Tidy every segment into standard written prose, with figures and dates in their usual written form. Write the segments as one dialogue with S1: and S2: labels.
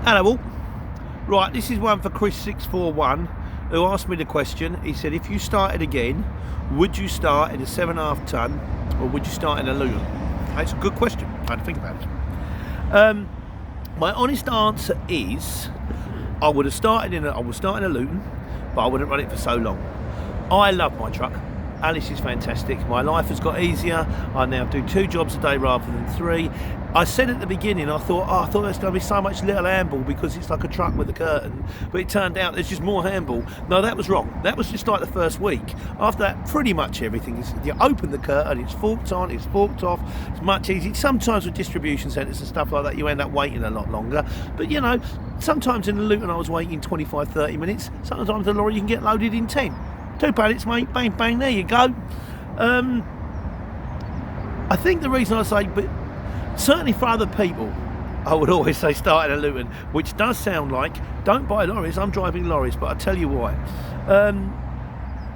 S1: Hello all. Right, this is one for Chris641 who asked me the question. He said, if you started again, would you start in a 7.5 ton or would you start in a Luton? That's a good question. I had to think about it. My honest answer is I would start in a Luton, but I wouldn't run it for so long. I love my truck. Alice is fantastic. My life has got easier. I now do 2 jobs a day rather than 3. I said at the beginning, I thought there's going to be so much little handball because it's like a truck with a curtain, but it turned out there's just more handball. No, that was wrong. That was just like the first week. After that, pretty much everything is, you open the curtain, it's forked on, it's forked off, it's much easier. Sometimes with distribution centres and stuff like that, you end up waiting a lot longer. But you know, sometimes in the Luton I was waiting 25-30 minutes. Sometimes the lorry you can get loaded in 10. 2 pallets, mate, bang, bang, there you go. I think the reason I say, but certainly for other people, I would always say start in a Luton, which does sound like, don't buy lorries, I'm driving lorries, but I'll tell you why.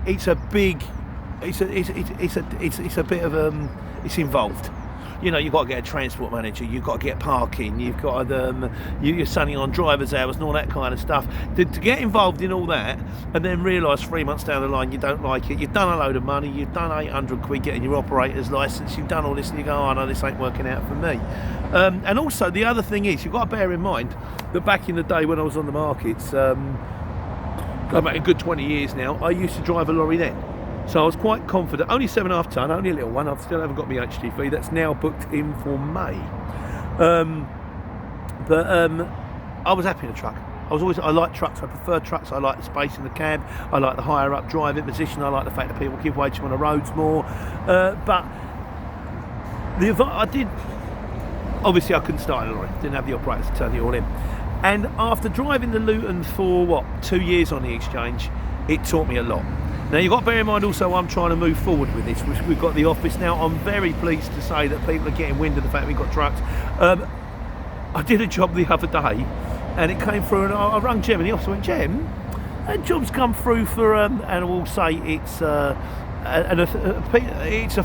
S1: It's a big, it's a bit of, it's involved. You know, you've got to get a transport manager, you've got to get parking, you've got to, you're sunning on driver's hours and all that kind of stuff. To get involved in all that and then realise 3 months down the line you don't like it, you've done a load of money, you've done 800 quid getting your operator's licence, you've done all this and you go, oh no, this ain't working out for me. And also the other thing is, you've got to bear in mind that back in the day when I was on the markets, going back a good 20 years now, I used to drive a lorry then. So I was quite confident, only 7.5 ton, only a little one, I still haven't got my HTV, that's now booked in for May. I was happy in a truck. I like trucks, I prefer trucks, I like the space in the cab, I like the higher up driving position, I like the fact that people give way to on the roads more. But obviously I couldn't start in a lorry, didn't have the operators to turn it all in. And after driving the Luton for, 2 years on the exchange, it taught me a lot. Now you've got to bear in mind also I'm trying to move forward with this. We've got the office now. I'm very pleased to say that people are getting wind of the fact we've got trucks. I did a job the other day and it came through and I rang Jem in the office and went, Jem, that job's come through for, and I will say it's a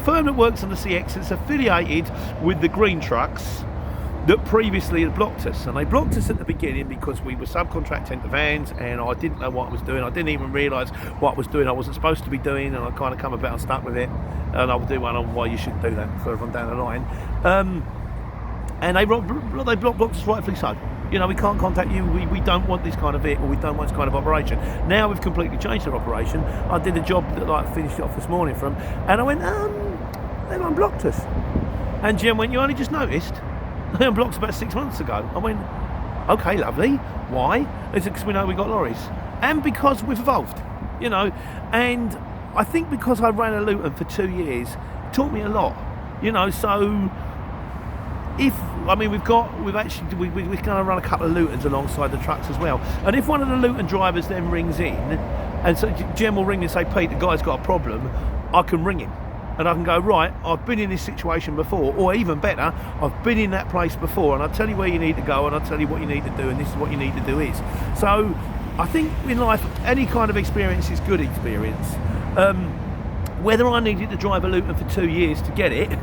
S1: firm that works on the CX. It's affiliated with the green trucks that previously had blocked us, and they blocked us at the beginning because we were subcontracting to vans and I didn't know what I was doing. I didn't even realise what I was doing. I wasn't supposed to be doing, and I kind of come about and stuck with it, and I will do one on why you shouldn't do that further on down the line. And they blocked us, rightfully so. You know, we can't contact you, we don't want this kind of vehicle, we don't want this kind of operation. Now we've completely changed our operation. I did a job that I finished off this morning from, and I went, they unblocked us. And Jim went, you only just noticed? They unblocked about 6 months ago. I went, okay, lovely. Why? It's because we know we got lorries. And because we've evolved, you know. And I think because I ran a Luton for 2 years, it taught me a lot. You know, so we're going to run a couple of Lutons alongside the trucks as well. And if one of the Luton drivers then rings in, and so Jem will ring me and say, Pete, the guy's got a problem, I can ring him. And I can go, right, I've been in this situation before, or even better, I've been in that place before, and I'll tell you where you need to go, and I'll tell you what you need to do, and this is what you need to do is. So I think in life, any kind of experience is good experience. Whether I needed to drive a Luton for 2 years to get it,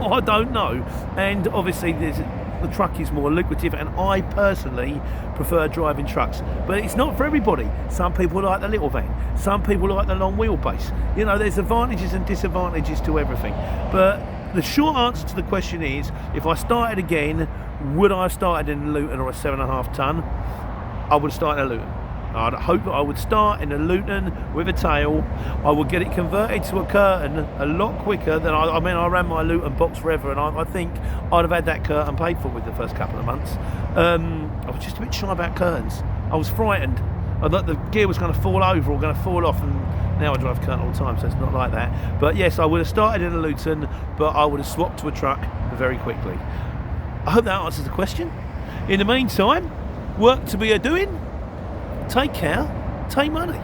S1: I don't know. And obviously the truck is more lucrative, and I personally prefer driving trucks, but it's not for everybody. Some people like the little van, some people like the long wheelbase. You know, there's advantages and disadvantages to everything. But the short answer to the question is, if I started again, would I have started in a Luton or a 7.5 ton? I would start in a Luton. I'd hope that I would start in a Luton with a tail. I would get it converted to a curtain a lot quicker than I ran my Luton box forever, and I think I'd have had that curtain paid for with the first couple of months. I was just a bit shy about curtains. I was frightened. I thought the gear was going to fall over or going to fall off, and now I drive a curtain all the time, so it's not like that. But yes, I would have started in a Luton, but I would have swapped to a truck very quickly. I hope that answers the question. In the meantime, work to be a doing. Take care, take money.